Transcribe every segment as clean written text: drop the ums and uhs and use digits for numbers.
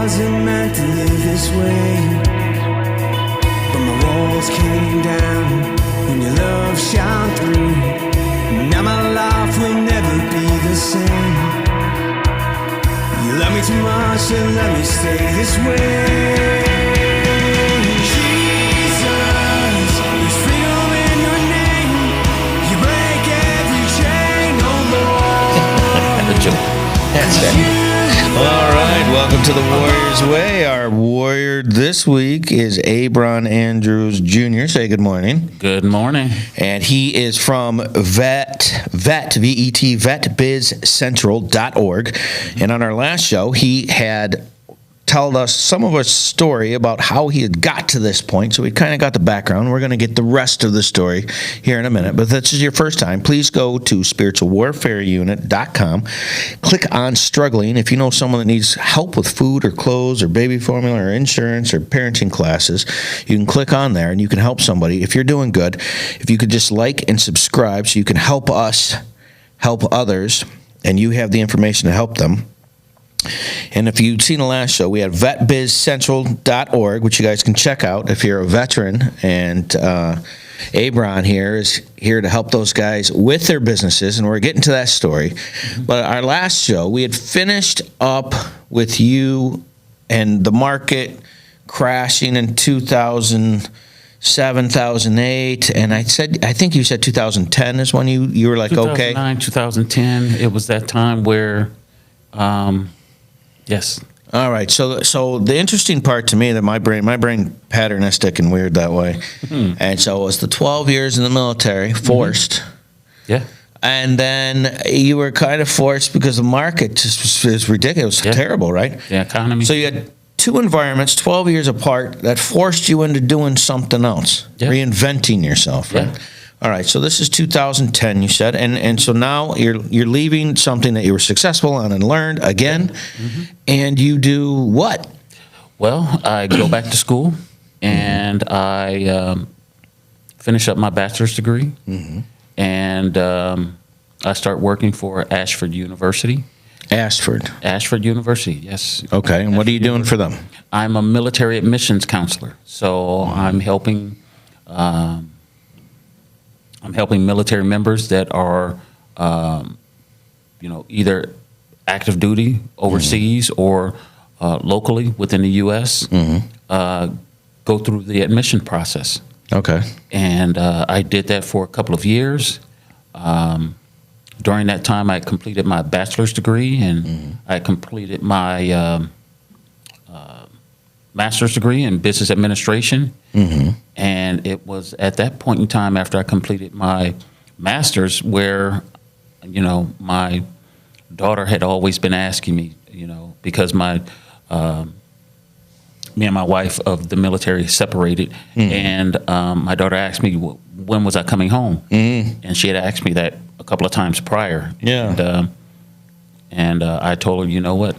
wasn't meant to live this way, but my walls came down when your love shone through. Now my life will never be the same. You love me too much to let me stay this way. Jesus, there's freedom in your name. You break every chain, no more. That's it. All right, welcome to the Warriors Way. Our warrior this week is Abron Andrews Jr. Say good morning. Good morning. And he is from vetbizcentral.org. And on our last show, he had told us some of a story about how he had got to this point. So we kind of got the background. We're going to get the rest of the story here in a minute. But if this is your first time, please go to spiritualwarfareunit.com. Click on struggling. If you know someone that needs help with food or clothes or baby formula or insurance or parenting classes, you can click on there and you can help somebody. If you're doing good, if you could just like and subscribe so you can help us help others and you have the information to help them. And if you've seen the last show, we had vetbizcentral.org, which you guys can check out if you're a veteran. And Abron here is here to help those guys with their businesses, and we're getting to that story. But our last show, we had finished up with you and the market crashing in 2007, 2008, and I think you said 2010 is when you were like, okay. 2009, 2010, it was that time where... Yes. All right. So the interesting part to me that my brain pattern is sticking weird that way, and so it was the 12 years in the military, forced. Yeah. And then you were kind of forced because the market just was ridiculous, terrible, right? The economy. So you had two environments, 12 years apart, that forced you into doing something else, reinventing yourself, right? Yeah. All right, so this is 2010, you said, and so now you're leaving something that you were successful on and learned again, and you do what? Well, I go back to school, and I finish up my bachelor's degree, and I start working for Ashford University. Ashford University, yes. Okay, and what are you doing for them? I'm a military admissions counselor, so I'm helping military members that are, either active duty overseas or locally within the U.S. Go through the admission process. Okay. And I did that for a couple of years. During that time, I completed my bachelor's degree, and I completed my master's degree in business administration. And it was at that point in time after I completed my master's where, my daughter had always been asking me, because me and my wife of the military separated, and my daughter asked me, when was I coming home? And she had asked me that a couple of times prior. Yeah. And I told her, you know what,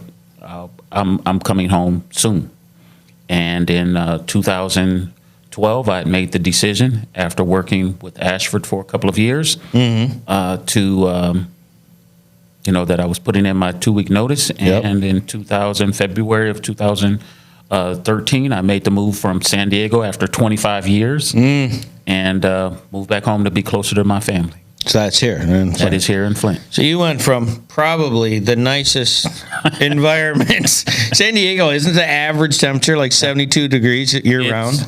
I'm coming home soon. And in 2012, I had made the decision after working with Ashford for a couple of years that I was putting in my 2-week notice. And in February of 2013, I made the move from San Diego after 25 years and moved back home to be closer to my family. So that's here in Flint. That is here in Flint. So you went from probably the nicest environments. San Diego, isn't the average temperature like 72 degrees year round?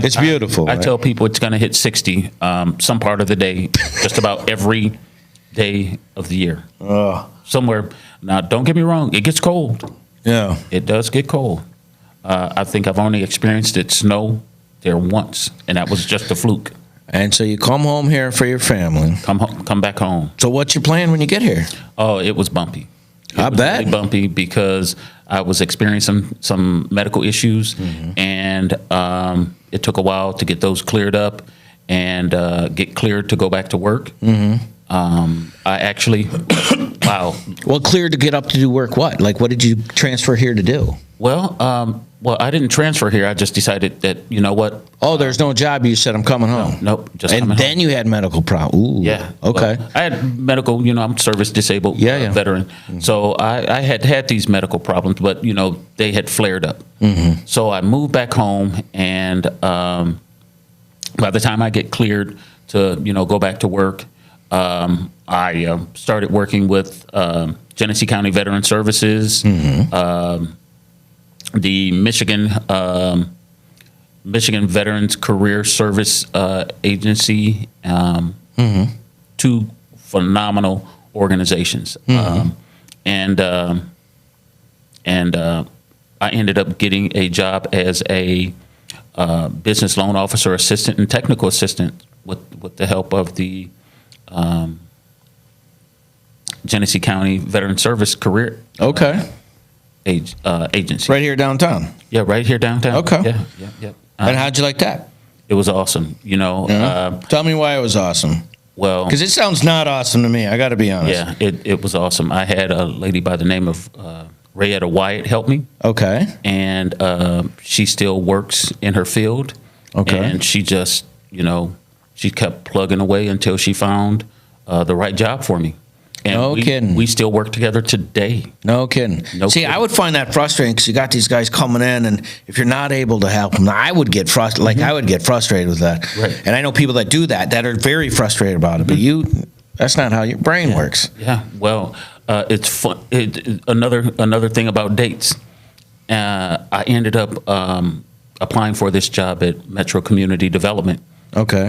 It's beautiful. I tell people it's going to hit 60 some part of the day, just about every day of the year. Somewhere. Now, don't get me wrong. It gets cold. Yeah. It does get cold. I think I've only experienced it snow there once, and that was just a fluke. And so you come home here for your family. Come back home. So what's your plan when you get here? Oh, it was bumpy. I bet. Really bumpy because I was experiencing some medical issues, and it took a while to get those cleared up and get cleared to go back to work. I actually, wow. Well, cleared to get up to do work what? Like, what did you transfer here to do? Well, Well, I didn't transfer here. I just decided that, you know what? Oh, there's no job. You said I'm coming home. Nope. Just And coming then home. you had medical problems. Ooh. Yeah. Okay. Well, I had medical, I'm service disabled Yeah. veteran. So I had these medical problems, but, they had flared up. So I moved back home, and by the time I get cleared to, go back to work, I started working with Genesee County Veteran Services, the Michigan Veterans Career Service Agency, two phenomenal organizations, and I ended up getting a job as a business loan officer assistant and technical assistant with the help of the Genesee County Veteran Service Career Okay. Agency. Right here downtown. Yeah, right here downtown. Okay. Yeah. And how'd you like that? It was awesome. Tell me why it was awesome. Well, Because it sounds not awesome to me. I got to be honest. yeah, it was awesome. I had a lady by the name of Rayetta Wyatt help me, Okay. and she still works in her field. Okay. And she just, she kept plugging away until she found the right job for me. And No kidding. We still work together today. No kidding. No See, kidding. I would find that frustrating because you got these guys coming in, and if you're not able to help them, I would get frustrated. Like I would get frustrated with that. Right. And I know people that do that are very frustrated about it. But that's not how your brain works. Yeah, well, it's fun. Another thing about dates, I ended up applying for this job at Metro Community Development, Okay.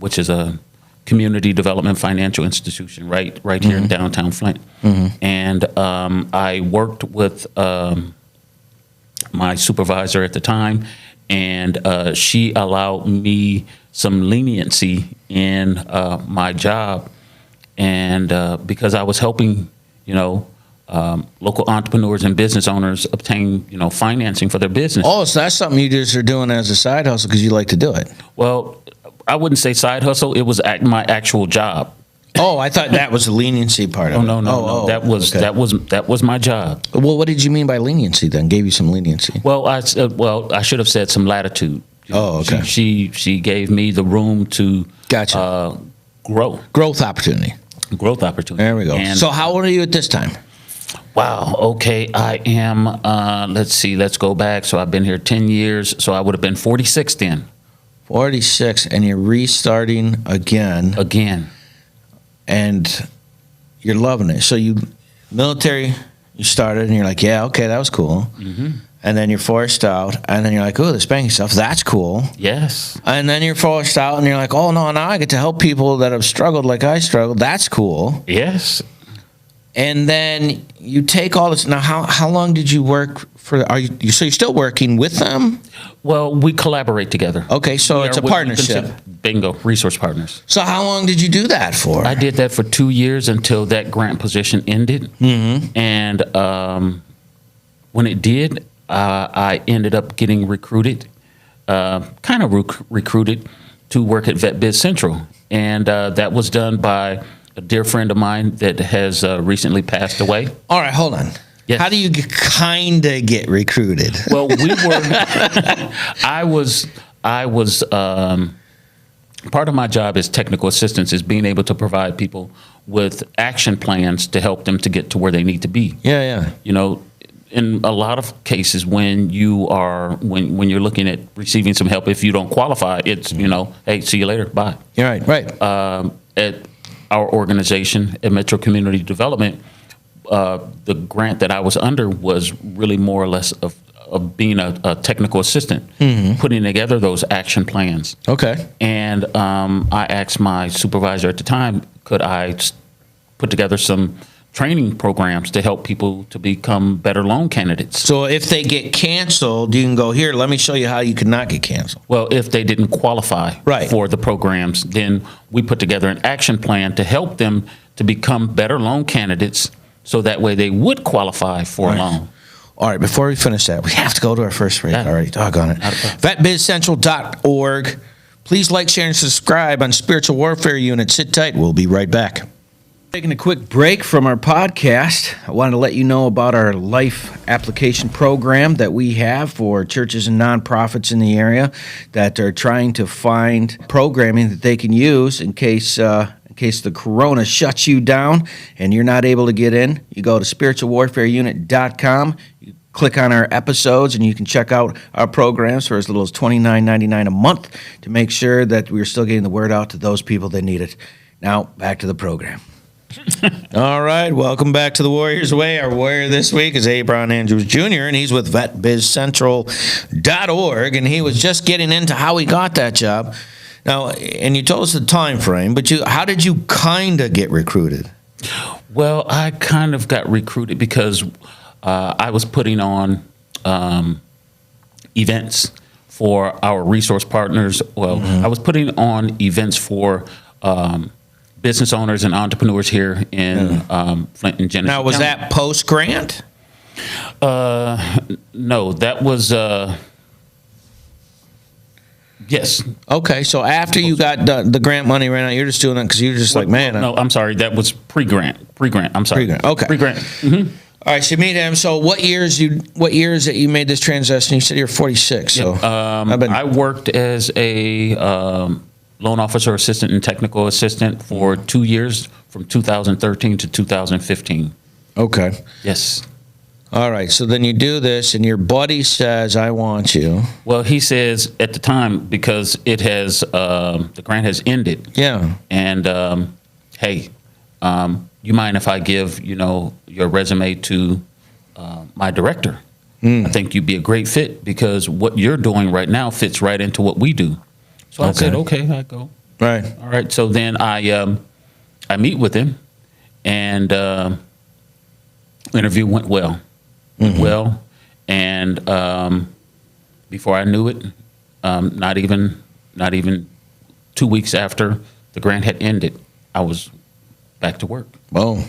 which is a community development financial institution right here in downtown Flint. And I worked with my supervisor at the time, and she allowed me some leniency in my job, and because I was helping, local entrepreneurs and business owners obtain, financing for their business. Oh, so that's something you just are doing as a side hustle because you like to do it. Well, I wouldn't say side hustle. It was my actual job. Oh, I thought that was the leniency part of it. No. That was okay. that was my job. Well, what did you mean by leniency then? Gave you some leniency? Well, I should have said some latitude. Oh, okay. She gave me the room to Gotcha. grow. Growth opportunity. Growth opportunity. There we go. And, So how old are you at this time? wow. Okay. I am. Let's see. Let's go back. So I've been here 10 years. So I would have been 46 then. 46, and you're restarting again, and you're loving it. So military, you started, and you're like, yeah, okay, that was cool. And then you're forced out, and then you're like, oh, this banking stuff, that's cool. Yes. And then you're forced out, and you're like, oh, no, now I get to help people that have struggled like I struggled. That's cool. Yes. And then you take all this. Now, how long did you work for? So you're still working with them? Well, we collaborate together. Okay, so We it's are a what we partnership. consider- Bingo, resource partners. So how long did you do that for? I did that for 2 years until that grant position ended. And when it did, I ended up getting recruited, recruited to work at Vet Biz Central. And that was done by a dear friend of mine that has recently passed away. All right, hold on. Yes. How do you kind of get recruited? Well, we were. I was. Part of my job as technical assistance is being able to provide people with action plans to help them to get to where they need to be. Yeah. In a lot of cases, when when you're looking at receiving some help, if you don't qualify, it's hey, see you later, bye. You're right. At our organization at Metro Community Development, the grant that I was under was really more or less of being a technical assistant, putting together those action plans. Okay. And I asked my supervisor at the time, could I put together some training programs to help people to become better loan candidates? So if they get canceled, you can go, here, let me show you how you could not get canceled. Well, if they didn't qualify Right. for the programs, then we put together an action plan to help them to become better loan candidates so that way they would qualify for a loan. All right, before we finish that, we have to go to our first break. Yeah. All right, doggone it. Not a problem. VetBizCentral.org. Please like, share, and subscribe on Spiritual Warfare Unit. Sit tight. We'll be right back. Taking a quick break from our podcast, I wanted to let you know about our life application program that we have for churches and nonprofits in the area that are trying to find programming that they can use in case the corona shuts you down and you're not able to get in. You go to spiritualwarfareunit.com. You click on our episodes and you can check out our programs for as little as $29.99 a month to make sure that we're still getting the word out to those people that need it. Now, back to the program. All right, welcome back to the Warrior's Way. Our warrior this week is Abron Andrews Jr., and he's with VetBizCentral.org, and he was just getting into how he got that job. Now, and you told us the time frame, but how did you kind of get recruited? Well, I kind of got recruited because I was putting on events for our resource partners. Well, I was putting on events for business owners and entrepreneurs here in Flint and Genesee. Now, was that post-grant? No, that was, yes. Okay, so after you got the grant money ran out, you're just doing it because you're just No, I'm sorry, that was pre-grant. I'm sorry. Pre-grant, okay. Pre-grant. Mm-hmm. All right, so you meet him. So what years that you made this transition? You said you're 46. So I worked as a loan officer assistant and technical assistant for 2 years, from 2013 to 2015. Okay. Yes. All right. So then you do this, and your buddy says, "I want you." Well, he says at the time, because it has the grant has ended. Yeah. And hey, you mind if I give your resume to my director? I think you'd be a great fit because what you're doing right now fits right into what we do. So I said, okay, I go. Right. All right. So then I meet with him, and interview went well. Well, and before I knew it, not even 2 weeks after the grant had ended, I was back to work. Boom.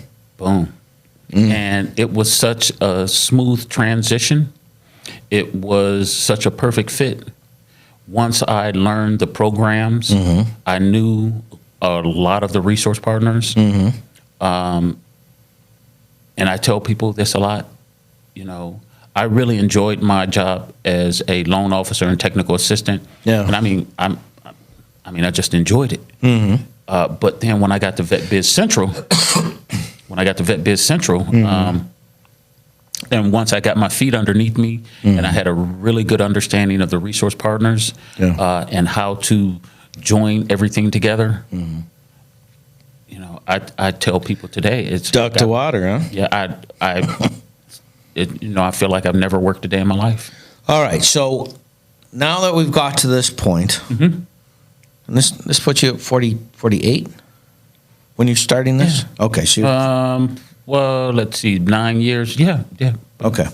And it was such a smooth transition. It was such a perfect fit. Once I learned the programs, I knew a lot of the resource partners. And I tell people this a lot. I really enjoyed my job as a loan officer and technical assistant. Yeah. And I just enjoyed it. But then when I got to VetBiz Central, and once I got my feet underneath me, and I had a really good understanding of the resource partners and how to join everything together, I tell people today it's duck to water, huh? Yeah, I feel like I've never worked a day in my life. All right, so now that we've got to this point, and this puts you at 48 when you're starting this. Yeah. Okay, so well, let's see, 9 years. Yeah. Okay.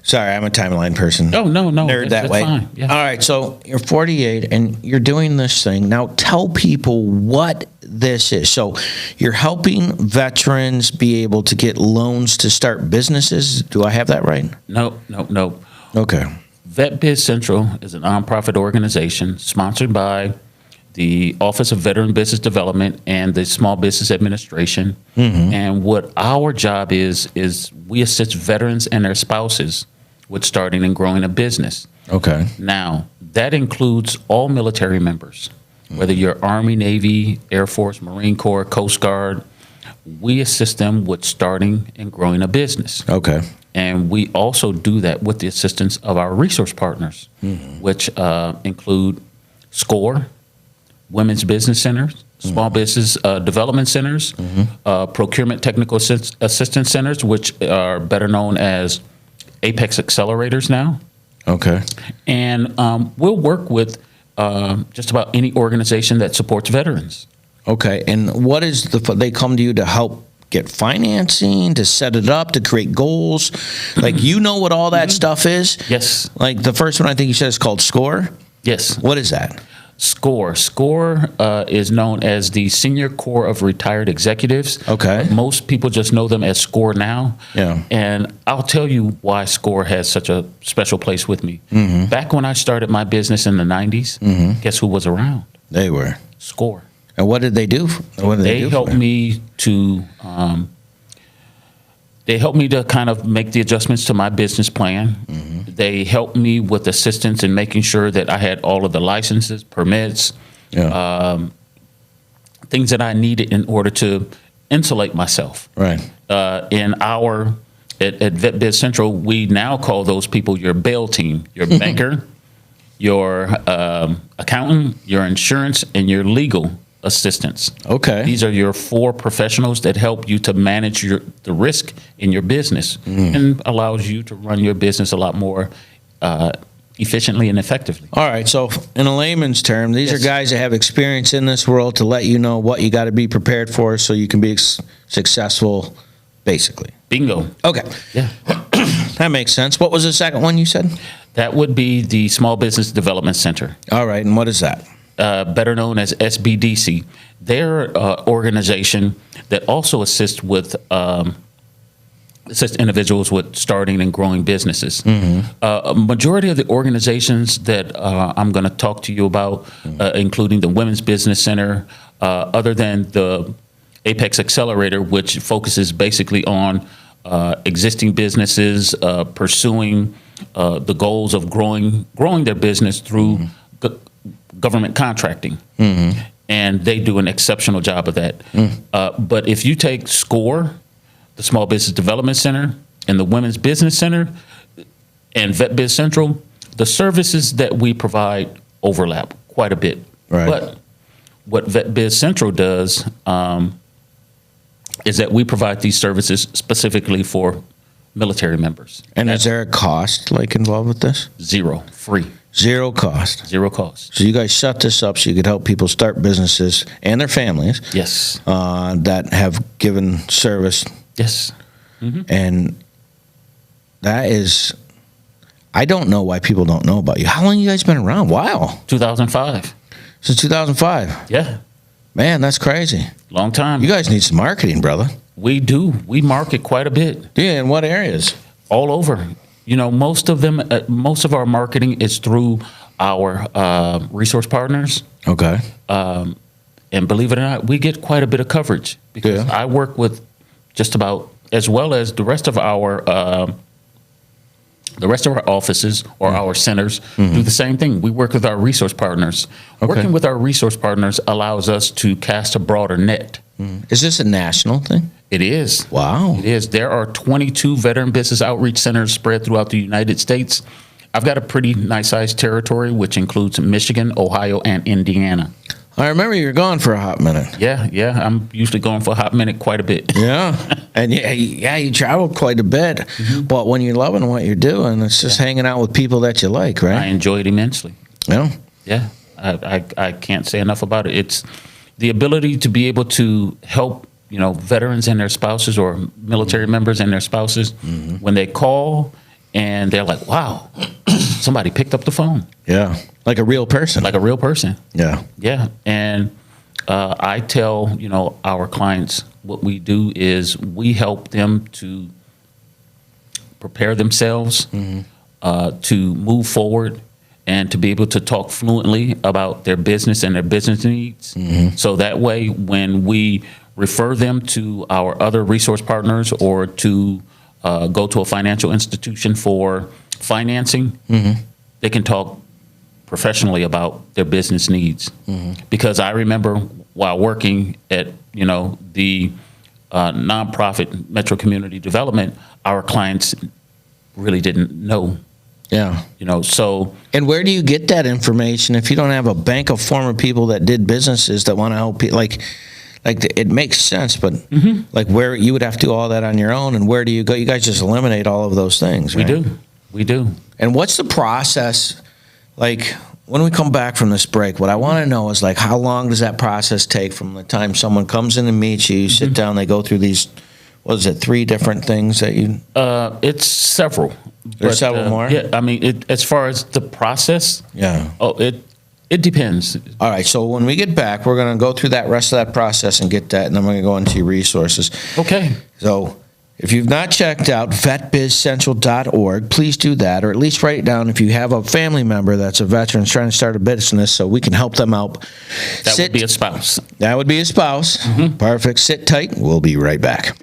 Sorry, I'm a timeline person. Oh, no. Nerd that way. Fine. Yeah. All right, so you're 48 and you're doing this thing. Now tell people what this is. So you're helping veterans be able to get loans to start businesses. Do I have that right? No. Okay. VetBiz Central is a nonprofit organization sponsored by the Office of Veteran Business Development and the Small Business Administration. And what our job is we assist veterans and their spouses with starting and growing a business. Okay. Now, that includes all military members, whether you're Army, Navy, Air Force, Marine Corps, Coast Guard. We assist them with starting and growing a business. Okay. And we also do that with the assistance of our resource partners, which include SCORE, Women's Business Centers, Small Business Development Centers, Procurement Technical Assistance Centers, which are better known as Apex Accelerators now. Okay. And we'll work with just about any organization that supports veterans. Okay. And what is they come to you to help get financing, to set it up, to create goals? Like, what all that stuff is? Yes. Like the first one I think you said is called SCORE? Yes. What is that? SCORE. SCORE is known as the Senior Corps of Retired Executives. Okay. Most people just know them as SCORE now. Yeah. And I'll tell you why SCORE has such a special place with me. Back when I started my business in the 90s, guess who was around? They were. SCORE. And what did they do? What did They do helped for you? me to kind of make the adjustments to my business plan. They helped me with assistance in making sure that I had all of the licenses, permits, things that I needed in order to insulate myself. Right. At Vet Biz Central, we now call those people your bail team, your banker, your accountant, your insurance, and your legal assistants. Okay. These are your 4 professionals that help you to manage the risk in your business and allows you to run your business a lot more efficiently and effectively. All right. So, in a layman's term, these Yes. are guys that have experience in this world to let you know what you got to be prepared for so you can be successful, basically. Bingo. Okay. Yeah. That makes sense. What was the second one you said? That would be the Small Business Development Center, All right. And what is that? better known as SBDC. They're an organization that also assists individuals with starting and growing businesses. A majority of the organizations that I'm going to talk to you about, including the Women's Business Center, other than the Apex Accelerator, which focuses basically on existing businesses pursuing the goals of growing their business through government contracting. And they do an exceptional job of that. But if you take SCORE, the Small Business Development Center, and the Women's Business Center, and Vet Biz Central, the services that we provide overlap quite a bit. Right. But what Vet Biz Central does is that we provide these services specifically for military members. And is there a cost involved with this? Zero, free, Zero cost. zero cost. So you guys set this up so you could help people start businesses and their families Yes, that have given service. yes. And that is, I don't know why people don't know about you. How long you guys been around? Wow. 2005. Since 2005. Yeah, Man, that's crazy. long time. You guys need some marketing, brother. We do. We market quite a bit. Yeah, in what areas? All over. You know, most of our marketing is through our resource partners. Okay. And believe it or not, we get quite a bit of coverage because Yeah. I work with just about, as well as the rest of our offices or our centers do the same thing. We work with our resource partners. Okay. Working with our resource partners allows us to cast a broader net. Is this a national thing? It is. Wow. It is. There are 22 veteran business outreach centers spread throughout the United States. I've got a pretty nice sized territory, which includes Michigan, Ohio, and Indiana. I remember you were gone for a hot minute. Yeah. I'm usually going for a hot minute quite a bit. Yeah. And you traveled quite a bit. But when you're loving what you're doing, it's just hanging out with people that you like, I right? enjoy it immensely. Yeah. Yeah. I can't say enough about it. It's the ability to be able to help, veterans and their spouses or military members and their spouses when they call and they're like, wow, somebody picked up the phone. Yeah. Like a real person. Like a real person. Yeah. Yeah. And I tell, our clients what we do is we help them to prepare themselves to move forward and to be able to talk fluently about their business and their business needs. So that way, when we refer them to our other resource partners or to go to a financial institution for financing, they can talk professionally about their business needs. Because I remember while working at, the nonprofit Metro Community Development, our clients really didn't know. Yeah. So And where do you get that information if you don't have a bank of former people that did businesses that want to help people? Like it makes sense, but like where you would have to do all that on your own, and where do you go? You guys just eliminate all of those things, right? we do. And what's the process? Like when we come back from this break, what I want to know is like how long does that process take from the time someone comes in and meets you, you sit down, they go through these, what is it, 3 different things that you? It's several. There's several more? Yeah, I mean, as far as the process, Yeah. it depends. All right, so when we get back, we're going to go through that rest of that process and get that, and then we're going to go into your resources. Okay. So If you've not checked out vetbizcentral.org, please do that, or at least write it down if you have a family member that's a veteran trying to start a business so we can help them out. That would be a spouse. That would be a spouse. Mm-hmm. Perfect. Sit tight. We'll be right back.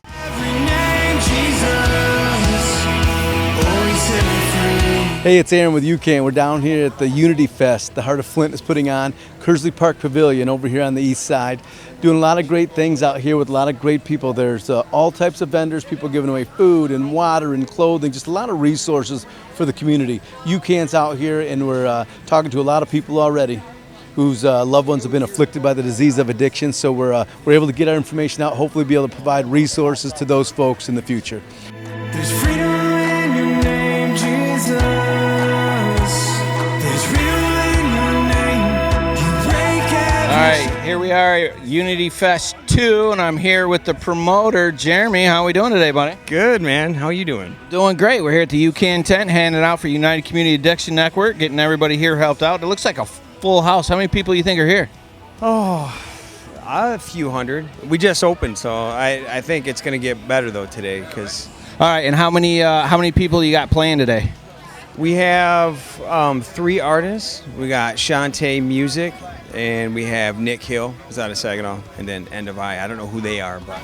Hey, it's Aaron with UCAN. We're down here at the Unity Fest the Heart of Flint is putting on, Kersley Park Pavilion over here on the east side. Doing a lot of great things out here with a lot of great people. There's all types of vendors, people giving away food and water and clothing, just a lot of resources for the community. UCAN's out here and we're talking to a lot of people already whose loved ones have been afflicted by the disease of addiction. So we're able to get our information out, hopefully be able to provide resources to those folks in the future. There's freedom in your name, Jesus. There's freedom in your name. You break every All right, here we are, Unity Fest 2, and I'm here with the promoter, Jeremy. How are we doing today, buddy? Good, man. How you doing? Doing great. We're here at the UCAN tent, handing out for United Community Addiction Network, getting everybody here helped out. It looks like a full house. How many people do you think are here? Oh, a few hundred. We just opened, so I think it's going to get better, though, today. Cause All right, and how many people you got playing today? we have 3 artists. We got Shantae Music, and we have Nick Hill, who's out of Saginaw, and then End of I. I don't know who they are, but...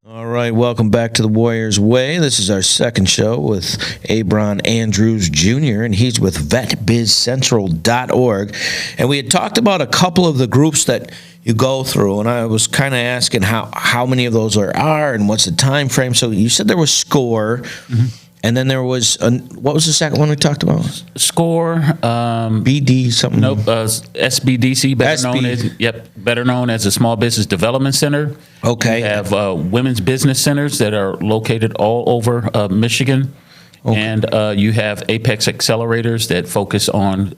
All right, welcome back to the Warriors Way. This is our second show with Abron Andrews Jr., and he's with vetbizcentral.org. And we had talked about a couple of the groups that you go through, and I was kind of asking how many of those there are and what's the time frame. So you said there was SCORE, and then there was, what was the second one we talked about? SCORE. BD something? Nope. SBDC, better known as the Small Business Development Center. Okay. We have women's business centers that are located all over Michigan. Okay. And you have Apex Accelerators that focus on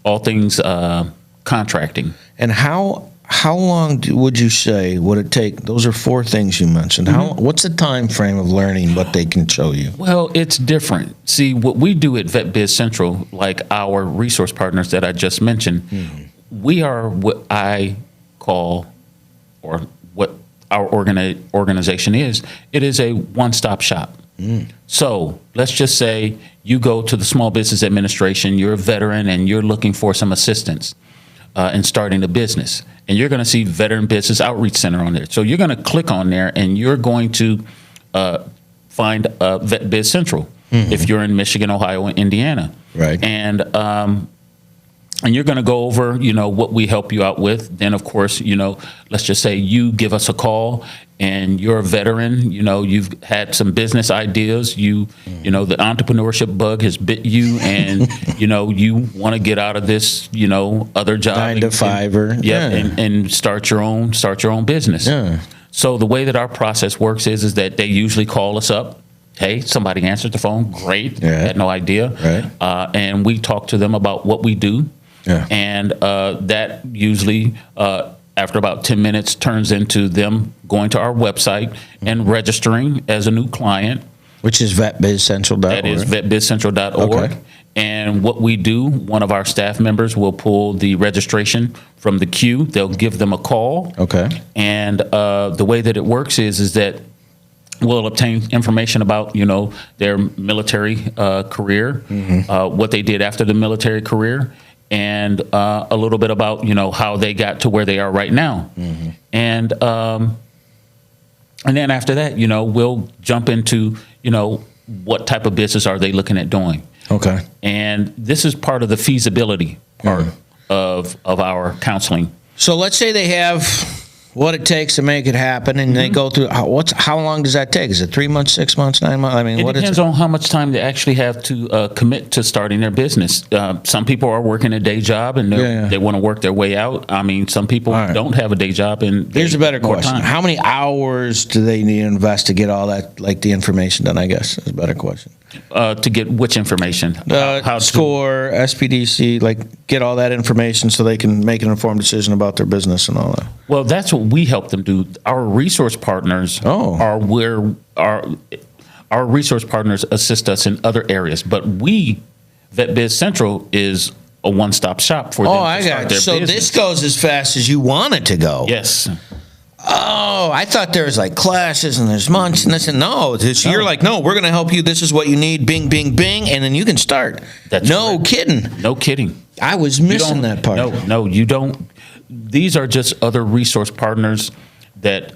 all things contracting. And how long would you say would it take? Those are 4 things you mentioned. What's the time frame of learning what they can show you? Well, it's different. See, what we do at Vet Biz Central, like our resource partners that I just mentioned, we are what I call, or what our organization is, it is a one-stop shop. So let's just say you go to the Small Business Administration, you're a veteran and you're looking for some assistance in starting a business. And you're going to see Veteran Business Outreach Center on there. So you're going to click on there and you're going to find Vet Biz Central if you're in Michigan, Ohio, and Indiana. Right. And you're going to go over, what we help you out with. Then, of course, let's just say you give us a call and you're a veteran, you've had some business ideas, the entrepreneurship bug has bit you and, you want to get out of this, other job. 9 to 5 and start your own business. Yeah. So the way that our process works is that they usually call us up. Hey, somebody answered the phone. Great. Yeah. Had no idea. Right. And we talk to them about what we do. Yeah. And that usually, after about 10 minutes, turns into them going to our website and registering as a new client. Which is vetbizcentral.org. That is vetbizcentral.org. Okay. And what we do, one of our staff members will pull the registration from the queue. They'll give them a call. Okay. And the way that it works is that we'll obtain information about, their military career, what they did after the military career, and a little bit about, how they got to where they are right now. And then after that, we'll jump into, what type of business are they looking at doing. Okay. And this is part of the feasibility part of our counseling. So let's say they have what it takes to make it happen, and they go through, how long does that take? Is it 3 months, 6 months, 9 months? I mean, it depends on how much time they actually have to commit to starting their business. Some people are working a day job and they want to work their way out. I mean, some people don't have a day job. And here's a better question: how many hours do they need to invest to get all that, like the information done? I guess is a better question. To get which information? How SCORE, SPDC, get all that information so they can make an informed decision about their business and all that. Well, that's what we help them do. Our resource partners are where our resource partners assist us in other areas. But we, Vet Biz Central, is a one-stop shop for them Oh, to I start got their it. So business. this goes as fast as you want it to go. Yes. Oh, I thought there was like classes and there's months and this and no. You're like, no, we're going to help you. This is what you need. Bing, bing, bing. And then you can start. That's no correct. kidding. No kidding. I was You missing don't- that part. No, you don't. These are just other resource partners that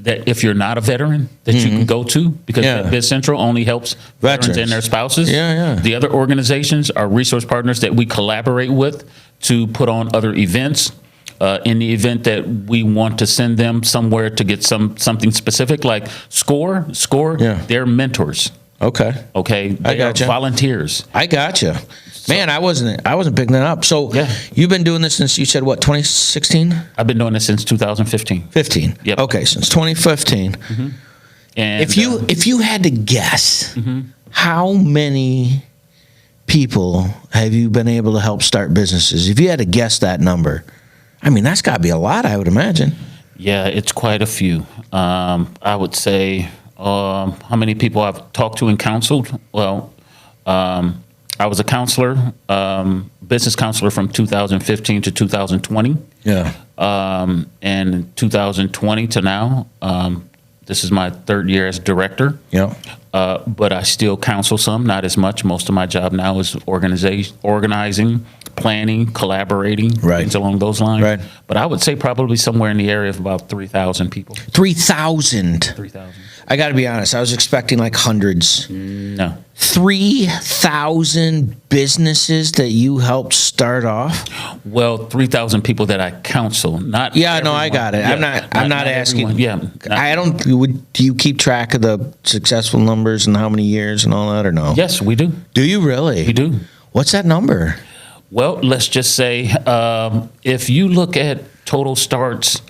that if you're not a veteran, that you can go to, because Yeah. Biz Central only helps veterans Veterans. and their spouses. Yeah, yeah. The other organizations are resource partners that we collaborate with to put on other events. In the event that we want to send them somewhere to get something specific, like SCORE, Yeah. they're mentors. Okay. Okay, I they are gotcha. volunteers. I gotcha. Man, I wasn't picking that up. So Yeah. you've been doing this since, you said, what, 2016? I've been doing this since 2015. 15. Yep. Okay, since 2015. And If you had to guess, how many people have you been able to help start businesses? If you had to guess that number, I mean, that's got to be a lot, I would imagine. yeah, it's quite a few. I would say how many people I've talked to and counseled. Well, I was a counselor, business counselor from 2015 to 2020. Yeah. And 2020 to now, this is my third year as director. Yeah. But I still counsel some, not as much. Most of my job now is organizing, planning, collaborating, Right. things along those lines. Right. But I would say probably somewhere in the area of about 3,000 people. 3,000. 3,000. I got to be honest, I was expecting like hundreds. No. 3,000 businesses that you helped start off? Well, 3,000 people that I counsel, not Yeah, no, I everyone. got it. Yeah, I'm not asking. everyone. Yeah. I don't. Do you keep track of the successful numbers and how many years and all that, or no? Yes, we do. Do you really? We do. What's that number? Well, let's just say if you look at total starts,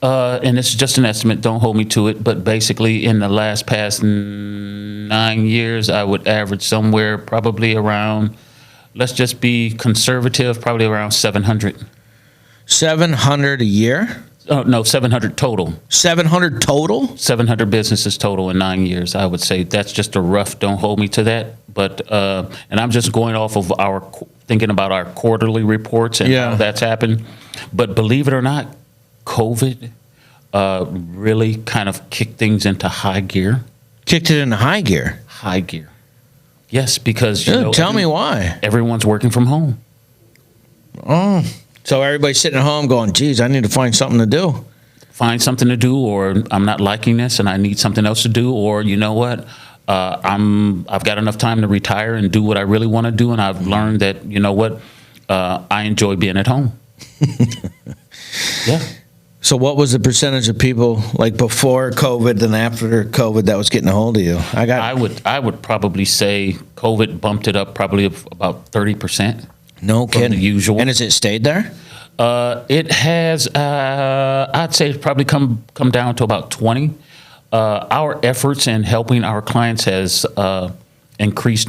and it's just an estimate, don't hold me to it, but basically in the past 9 years, I would average somewhere probably around, let's just be conservative, probably around 700. 700 a year? No, 700 total. 700 total? 700 businesses total in 9 years. I would say that's just a rough, don't hold me to that. But, and I'm just going off of thinking about our quarterly reports and Yeah. how that's happened. But believe it or not, COVID really kind of kicked things into high gear. Kicked it into high gear. High gear. Yes, because, Dude, tell me why. everyone's working from home. Oh. So everybody's sitting at home going, geez, I need to find something to do. Find something to do, or I'm not liking this and I need something else to do, or you know what, I've got enough time to retire and do what I really want to do, and I've learned that, you know what, I enjoy being at home. Yeah. So what was the percentage of people like before COVID and after COVID that was getting a hold of you? I would probably say COVID bumped it up probably about 30%. No from the kidding. usual. And has it stayed there? It has, I'd say, it's probably come down to about 20. Our efforts in helping our clients has increased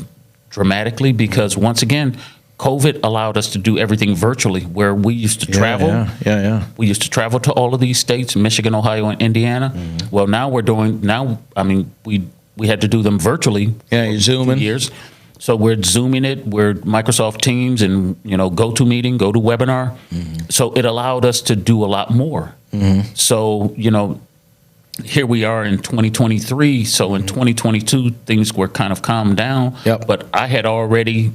dramatically because, once again, COVID allowed us to do everything virtually, where we used to travel. Yeah. We used to travel to all of these states, Michigan, Ohio, and Indiana. Mm-hmm. Well, now we had to do them virtually. Yeah, you're for Zooming. 2 years. So we're Zooming it. We're Microsoft Teams and, GoToMeeting, GoToWebinar. Mm-hmm. So it allowed us to do a lot more. So, here we are in 2023. So in 2022, things were kind of calmed down. Yep. But I had already,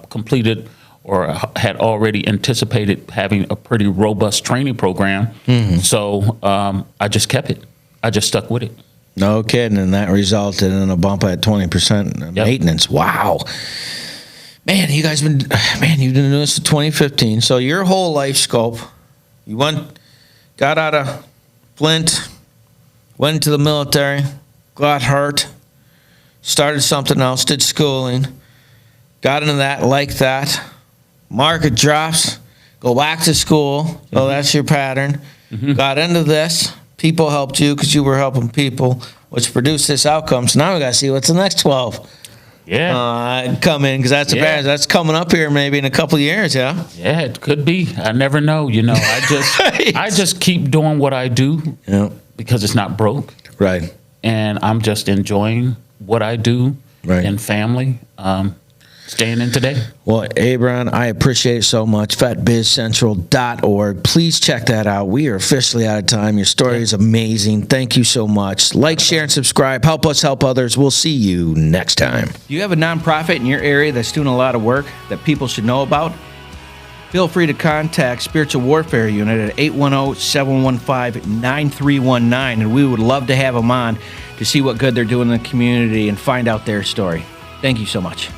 completed or had already anticipated having a pretty robust training program. So I just kept it. I just stuck with it. No kidding. And that resulted in a bump at 20% maintenance. Wow. Man, you've been doing this since 2015. So your whole life scope, you got out of Flint, went into the military, got hurt, started something else, did schooling, got into that, like that. Market drops, go back to school. So that's your pattern. Got into this. People helped you because you were helping people, which produced this outcome. So now we got to see what's the next 12 come in, because that's that's coming up here maybe in a couple of years. Yeah. Yeah, it could be. I never know. I just keep doing what I do because it's not broke. Right. And I'm just enjoying what I do Right. and family. staying in today. Well, Abron, I appreciate it so much. FatBizCentral.org. Please check that out. We are officially out of time. Your story is amazing. Thank you so much. Like, share, and subscribe. Help us help others. We'll see you next time. Do you have a nonprofit in your area that's doing a lot of work that people should know about? Feel free to contact Spiritual Warfare Unit at 810-715-9319, and we would love to have them on to see what good they're doing in the community and find out their story. Thank you so much.